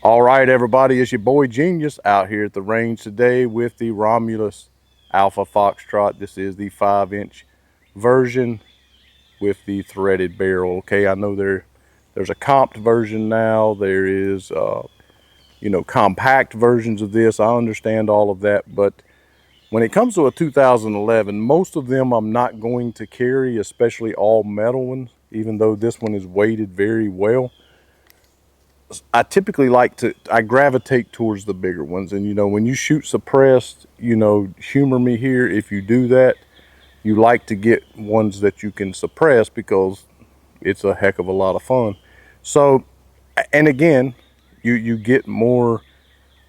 All right, everybody, it's your boy Genius out here at the range today with the Romulus Alpha Foxtrot. This is the 5-inch version with the threaded barrel. Okay, I know there's a comped version now. There is, compact versions of this. I understand all of that, but when it comes to a 2011, most of them I'm not going to carry, especially all metal ones, even though this one is weighted very well. I typically I gravitate towards the bigger ones. And, when you shoot suppressed, humor me here. If you do that, you like to get ones that you can suppress because it's a heck of a lot of fun. So, and again, you get more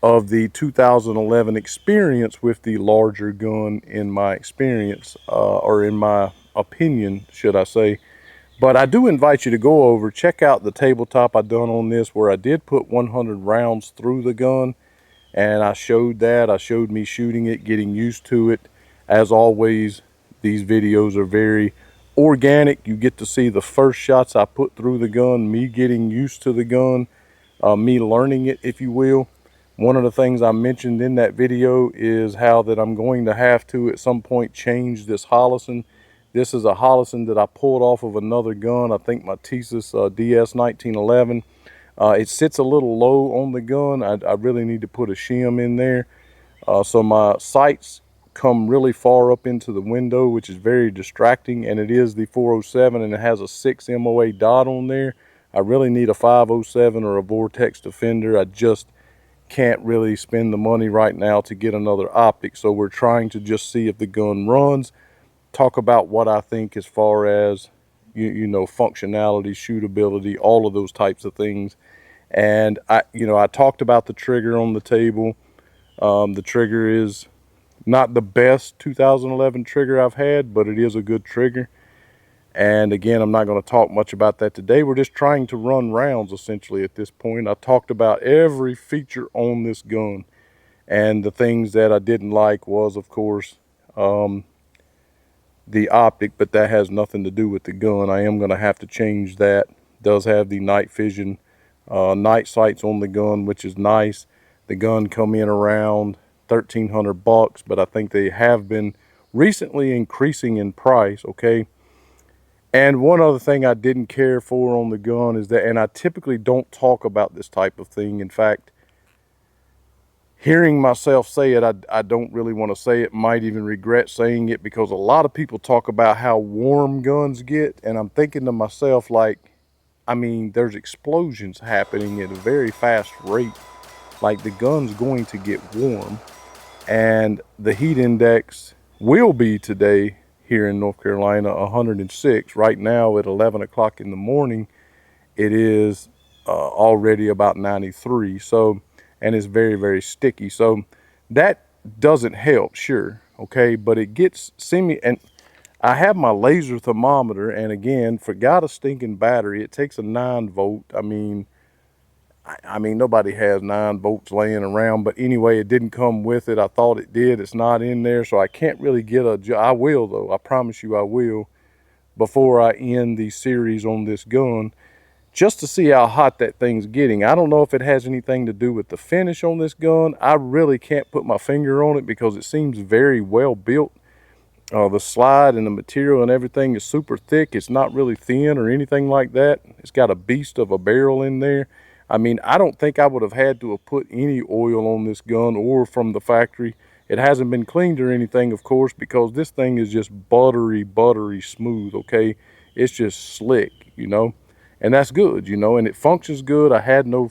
of the 2011 experience with the larger gun in my experience, or in my opinion, should I say. But I do invite you to go over, check out the tabletop I done on this where I did put 100 rounds through the gun. And I showed that. I showed me shooting it, getting used to it. As always, these videos are very organic. You get to see the first shots I put through the gun, me getting used to the gun, me learning it, if you will. One of the things I mentioned in that video is how that I'm going to have to, at some point, change this Holosun. This is a Holosun that I pulled off of another gun, I think my Thesis DS 1911. It sits a little low on the gun. I really need to put a shim in there. So my sights come really far up into the window, which is very distracting, and it is the 407 and it has a 6 MOA dot on there. I really need a 507 or a Vortex Defender. I just can't really spend the money right now to get another optic. So we're trying to just see if the gun runs, talk about what I think as far as functionality, shootability, all of those types of things. And I talked about the trigger on the table. The trigger is not the best 2011 trigger I've had, but it is a good trigger. And again, I'm not going to talk much about that today. We're just trying to run rounds essentially at this point. I talked about every feature on this gun, and the things that I didn't like was, of course, the optic, but that has nothing to do with the gun. I am going to have to change that. It does have the night vision night sights on the gun, which is nice. The gun come in around $1,300, but I think they have been recently increasing in price. Okay. And one other thing I didn't care for on the gun is that, and I typically don't talk about this type of thing. In fact, hearing myself say it, I don't really want to say it, might even regret saying it, because a lot of people talk about how warm guns get. And I'm thinking to myself, like, I mean, there's explosions happening at a very fast rate. Like, the gun's going to get warm. And the heat index will be today here in North Carolina 106. Right now at 11 o'clock in the morning, it is already about 93. So, and it's very, very sticky. So that doesn't help, sure. Okay, but it gets and I have my laser thermometer, and again, forgot a stinking battery. It takes a 9-volt. I mean, nobody has 9 volts laying around, but anyway, it didn't come with it. I thought it did. It's not in there, so I can't really get I will, though. I promise you I will, before I end the series on this gun, just to see how hot that thing's getting. I don't know if it has anything to do with the finish on this gun. I really can't put my finger on it because it seems very well built. The slide and the material and everything is super thick. It's not really thin or anything like that. It's got a beast of a barrel in there. I mean, I don't think I would have had to have put any oil on this gun or from the factory. It hasn't been cleaned or anything, of course, because this thing is just buttery smooth, okay? It's just slick, and that's good, and it functions good. I had no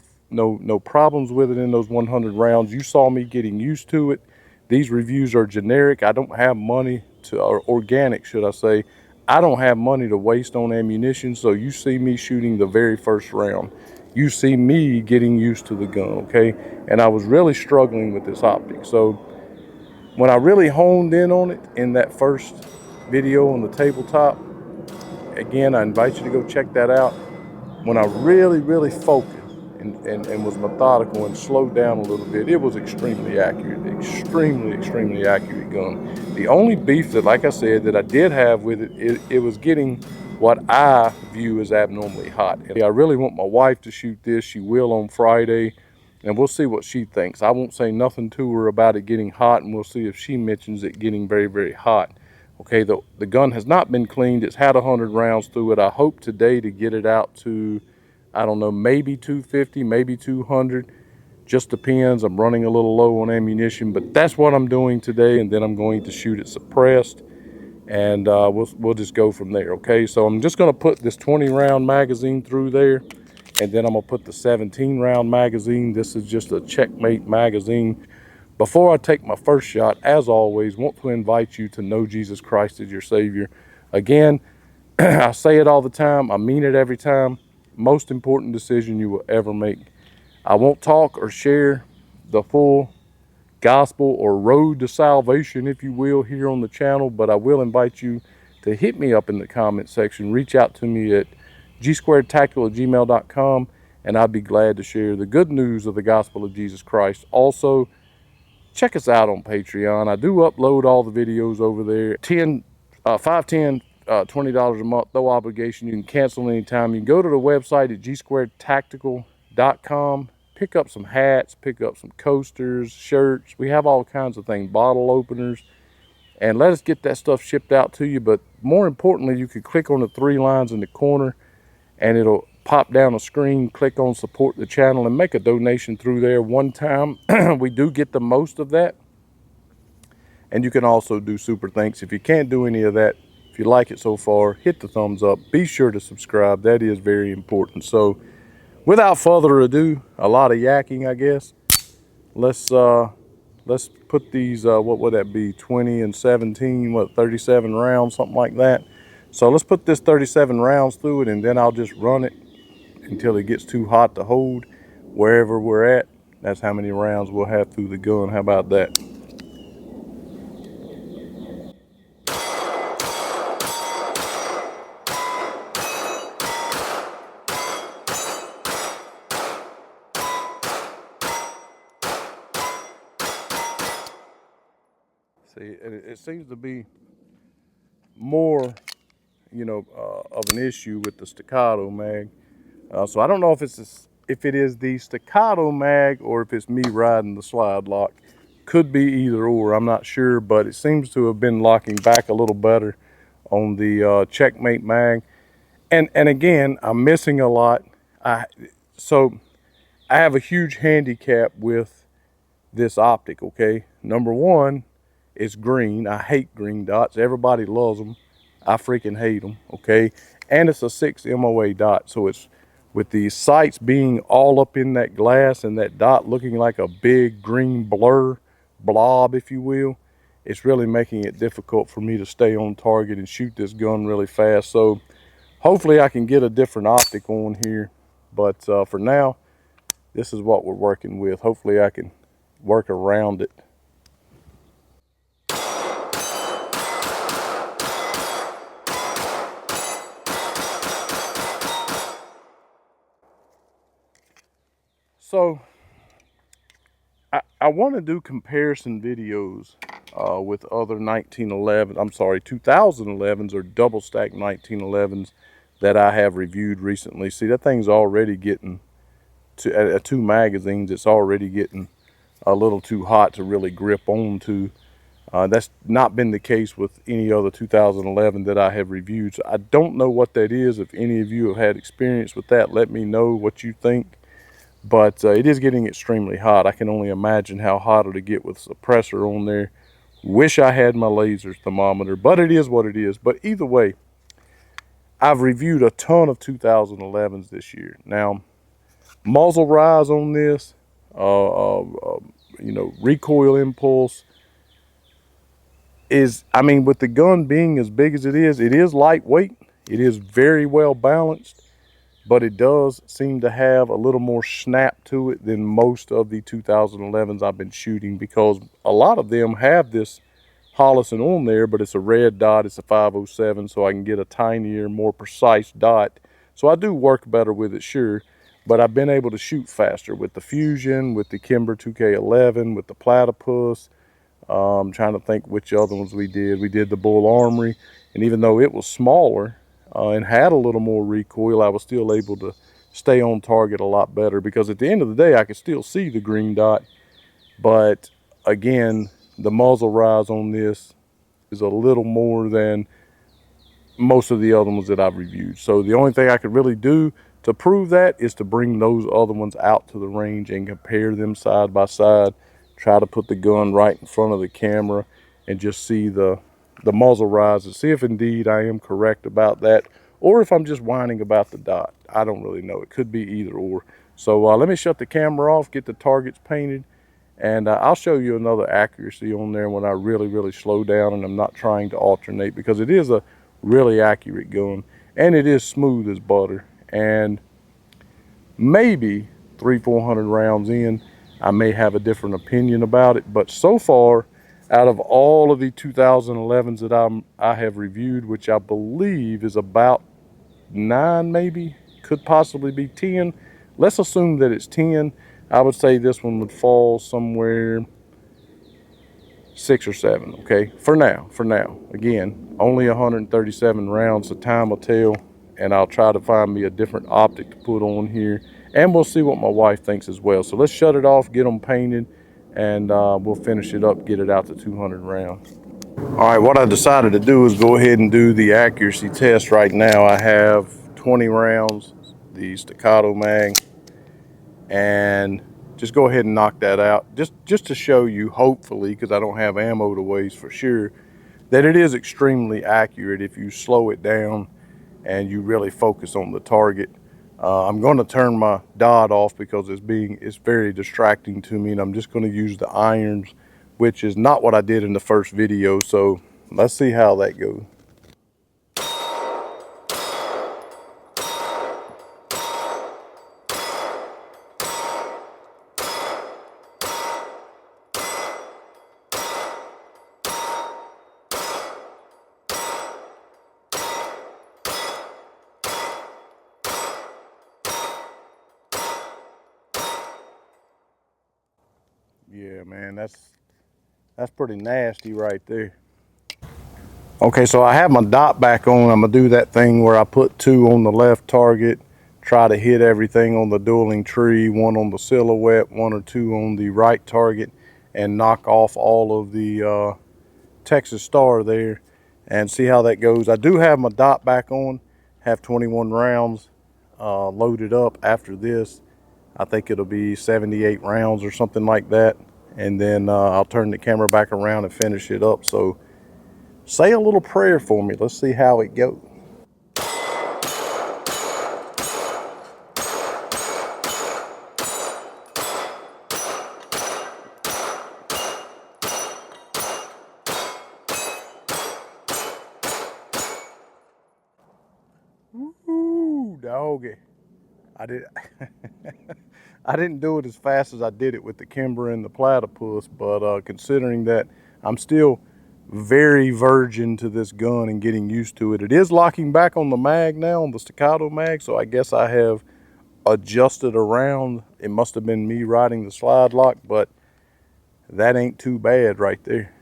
problems with it in those 100 rounds. You saw me getting used to it. These reviews are generic. I don't have money or organic, should I say. I don't have money to waste on ammunition, so you see me shooting the very first round. You see me getting used to the gun, okay? And I was really struggling with this optic. So when I really honed in on it in that first video on the tabletop, again, I invite you to go check that out. When I really focused and was methodical and slowed down a little bit, it was extremely accurate, extremely accurate gun. The only beef that, like I said, that I did have with it, it was getting what I view as abnormally hot. And I really want my wife to shoot this. She will on Friday. and we'll see what she thinks. I won't say nothing to her about it getting hot, and we'll see if she mentions it getting very, very hot. Okay, the gun has not been cleaned. It's had 100 rounds through it. I hope today to get it out to, I don't know, maybe 250, maybe 200. Just depends. I'm running a little low on ammunition, but that's what I'm doing today, and then I'm going to shoot it suppressed, and we'll just go from there. Okay, so I'm just going to put this 20 round magazine through there, and then I'm going to put the 17 round magazine. This is just a Checkmate magazine. Before I take my first shot, as always, want to invite you to know Jesus Christ as your Savior. Again, I say it all the time. I mean it every time. Most important decision you will ever make. I won't talk or share the full gospel or road to salvation, if you will, here on the channel, but I will invite you to hit me up in the comment section. Reach out to me at gsquaredtactical@gmail.com, and I'd be glad to share the good news of the gospel of Jesus Christ. Also, check us out on Patreon. I do upload all the videos over there. $20 a month, no obligation. You can cancel anytime. You can go to the website at gsquaredtactical.com. Pick up some hats, pick up some coasters, shirts. We have all kinds of things, bottle openers, and let us get that stuff shipped out to you. But more importantly, you can click on the 3 lines in the corner, and it'll pop down a screen. Click on support the channel and make a donation through there one time. We do get the most of that. And you can also do super thanks. If you can't do any of that, if you like it so far, hit the thumbs up. Be sure to subscribe. That is very important. So without further ado, a lot of yakking, I guess. Let's put these, what would that be, 20 and 17, what, 37 rounds, something like that. So let's put this 37 rounds through it, and then I'll just run it until it gets too hot to hold. Wherever we're at, that's how many rounds we'll have through the gun. How about that? See, it seems to be more, you know, of an issue with the staccato mag. So I don't know if if it is the staccato mag or if it's me riding the slide lock. Could be either or, I'm not sure, but it seems to have been locking back a little better on the Checkmate mag. And again, I'm missing a lot. So I have a huge handicap with this optic, okay? Number one, it's green. I hate green dots. Everybody loves them. I freaking hate them, okay? And it's a 6 MOA dot, so it's with the sights being all up in that glass and that dot looking like a big green blob, if you will, it's really making it difficult for me to stay on target and shoot this gun really fast. So hopefully I can get a different optic on here, but for now, this is what we're working with. Hopefully I can work around it. So I want to do comparison videos with other 2011s or double stack 1911s that I have reviewed recently. See, that thing's already getting to at 2 magazines. It's already getting a little too hot to really grip onto. That's not been the case with any other 2011 that I have reviewed. So I don't know what that is. If any of you have had experience with that, let me know what you think. But it is getting extremely hot. I can only imagine how hot it'll get with suppressor on there. Wish I had my laser thermometer, but it is what it is. But either way, I've reviewed a ton of 2011s this year. Now, muzzle rise on this, you know, recoil impulse is, I mean, with the gun being as big as it is lightweight. It is very well balanced, but it does seem to have a little more snap to it than most of the 2011s I've been shooting, because a lot of them have this Holosun on there, but it's a red dot, it's a 507, so I can get a tinier, more precise dot. So I do work better with it, sure, but I've been able to shoot faster with the Fusion, with the Kimber 2K11, with the Platypus. I'm trying to think which other ones we did. We did the Bull Armory, and even though it was smaller and had a little more recoil, I was still able to stay on target a lot better, because at the end of the day I could still see the green dot, but again, the muzzle rise on this is a little more than most of the other ones that I've reviewed. So the only thing I could really do to prove that is to bring those other ones out to the range and compare them side by side, try to put the gun right in front of the camera and just see the muzzle rise and see if indeed I am correct about that, or if I'm just whining about the dot. I don't really know. It could be either or. So let me shut the camera off, get the targets painted, and I'll show you another accuracy on there when I really slow down and I'm not trying to alternate, because it is a really accurate gun and it is smooth as butter. And maybe 300-400 rounds in, I may have a different opinion about it, but so far, out of all of the 2011s that I have reviewed, which I believe is about 9, maybe could possibly be 10, let's assume that it's 10. I would say this one would fall somewhere 6 or 7. Okay, for now. Again, only 137 rounds, so time will tell, and I'll try to find me a different optic to put on here, and we'll see what my wife thinks as well. So let's shut it off, get them painted, and we'll finish it up, get it out to 200 rounds. All right, what I decided to do is go ahead and do the accuracy test right now. I have 20 rounds, the staccato mag, and just go ahead and knock that out, just to show you, hopefully, because I don't have ammo to waste for sure, that it is extremely accurate if you slow it down and you really focus on the target. I'm going to turn my dot off because it's very distracting to me, and I'm just going to use the irons, which is not what I did in the first video. So let's see how that goes. Yeah, man, that's pretty nasty right there. Okay, so I have my dot back on. I'm gonna do that thing where I put 2 on the left target, try to hit everything on the dueling tree, 1 on the silhouette, 1 or 2 on the right target, and knock off all of the Texas Star there, and see how that goes. I do have my dot back on, have 21 rounds loaded up after this. I think it'll be 78 rounds or something like that, and then I'll turn the camera back around and finish it up. So say a little prayer for me. Let's see how it goes. Ooh, doggy. I didn't do it as fast as I did it with the Kimber and the Platypus, but considering that I'm still very virgin to this gun and getting used to it. It is locking back on the mag now, on the staccato mag, so I guess I have adjusted around. It must have been me riding the slide lock, but that ain't too bad right there.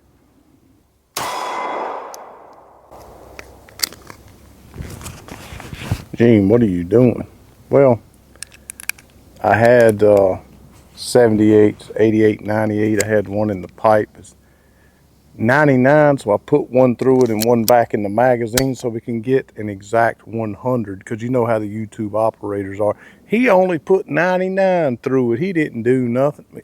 Gene, what are you doing? Well, I had 78, 88, 98. I had one in the pipe. It's 99, so I put one through it and one back in the magazine so we can get an exact 100, because you know how the YouTube operators are. He only put 99 through it. He didn't do nothing.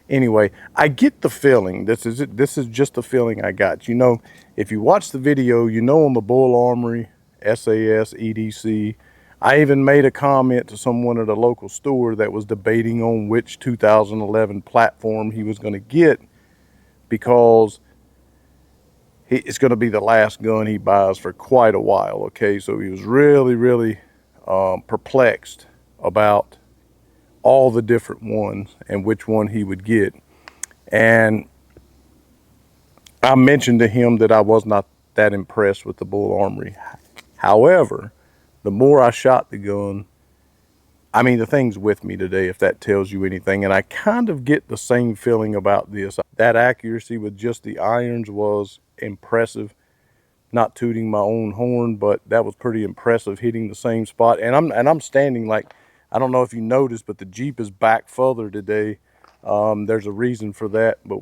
Anyway, I get the feeling. This is just the feeling I got. You know, if you watch the video, you know, on the Bull Armory, SAS, EDC, I even made a comment to someone at a local store that was debating on which 2011 platform he was going to get, because it's going to be the last gun he buys for quite a while. Okay, so he was really perplexed about all the different ones and which one he would get. And I mentioned to him that I was not that impressed with the Bull Armory. However, the more I shot the gun, I mean, the thing's with me today, if that tells you anything. And I kind of get the same feeling about this. That accuracy with just the irons was impressive. Not tooting my own horn, but that was pretty impressive hitting the same spot. And I'm standing like, I don't know if you noticed, but the Jeep is back further today. There's a reason for that, but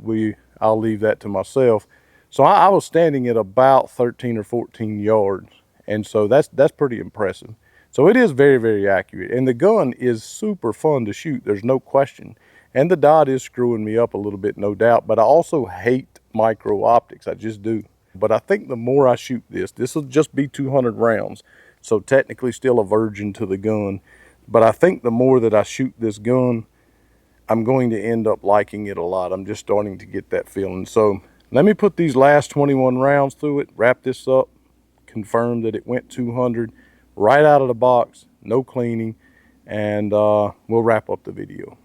I'll leave that to myself. So I was standing at about 13 or 14 yards. And so that's pretty impressive. So it is very, very accurate. And the gun is super fun to shoot. There's no question. And the dot is screwing me up a little bit, no doubt. But I also hate micro optics. I just do. But I think the more I shoot this will just be 200 rounds. So technically still a virgin to the gun. But I think the more that I shoot this gun, I'm going to end up liking it a lot. I'm just starting to get that feeling. So let me put these last 21 rounds through it, wrap this up, confirm that it went 200 right out of the box, no cleaning, and we'll wrap up the video.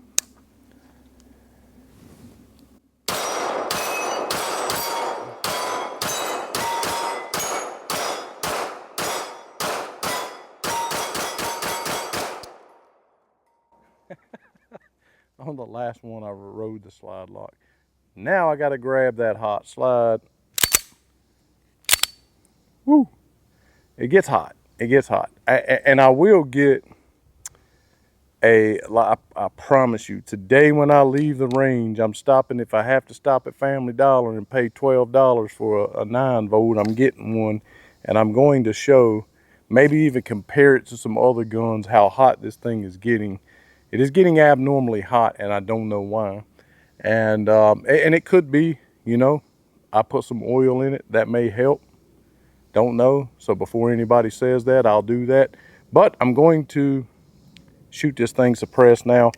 On the last one, I rode the slide lock. Now I got to grab that hot slide. Woo! It gets hot. It gets hot. And I will get I promise you, today when I leave the range, I'm stopping. If I have to stop at Family Dollar and pay $12 for a 9-volt, I'm getting one. And I'm going to show, maybe even compare it to some other guns, how hot this thing is getting. It is getting abnormally hot, and I don't know why. And it could be, you know, I put some oil in it. That may help. Don't know. So before anybody says that, I'll do that. But I'm going to shoot this thing suppressed now.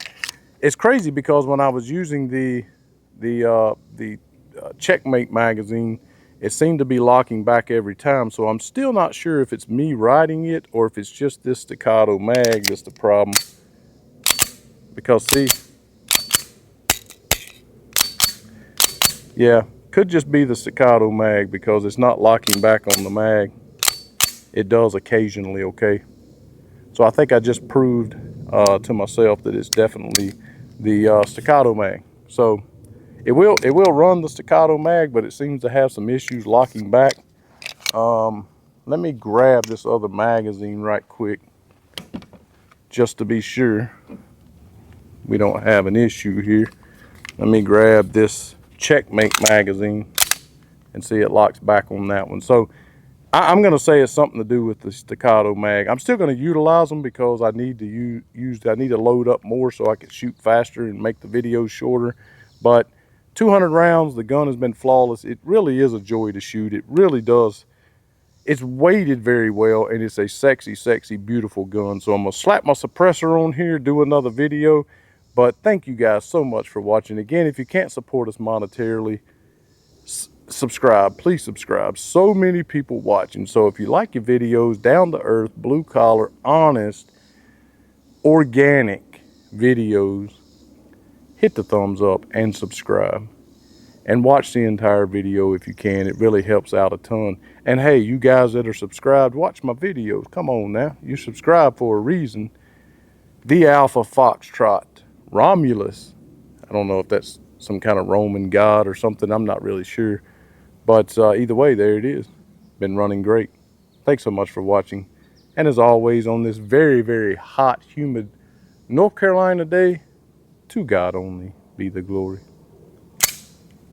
It's crazy because when I was using the Checkmate magazine, it seemed to be locking back every time. So I'm still not sure if it's me riding it or if it's just this staccato mag that's the problem. Because see, yeah, could just be the staccato mag because it's not locking back on the mag. It does occasionally, okay? So I think I just proved to myself that it's definitely the staccato mag. So it will run the staccato mag, but it seems to have some issues locking back. Let me grab this other magazine right quick just to be sure we don't have an issue here. Let me grab this Checkmate magazine and see it locks back on that one. So I'm going to say it's something to do with the staccato mag. I'm still going to utilize them because I need to I need to load up more so I can shoot faster and make the videos shorter. But 200 rounds, the gun has been flawless. It really is a joy to shoot. It really does. It's weighted very well, and it's a sexy, sexy, beautiful gun. So I'm going to slap my suppressor on here, do another video. But thank you guys so much for watching. Again, if you can't support us monetarily, subscribe. Please subscribe. So many people watching. So if you like your videos, down to earth, blue collar, honest, organic videos, hit the thumbs up and subscribe. And watch the entire video if you can. It really helps out a ton. And hey, you guys that are subscribed, watch my videos. Come on now. You subscribe for a reason. The Alpha Foxtrot Romulus. I don't know if that's some kind of Roman god or something. I'm not really sure. But either way, there it is. Been running great. Thanks so much for watching. And as always, on this very, very hot, humid North Carolina day, to God only be the glory.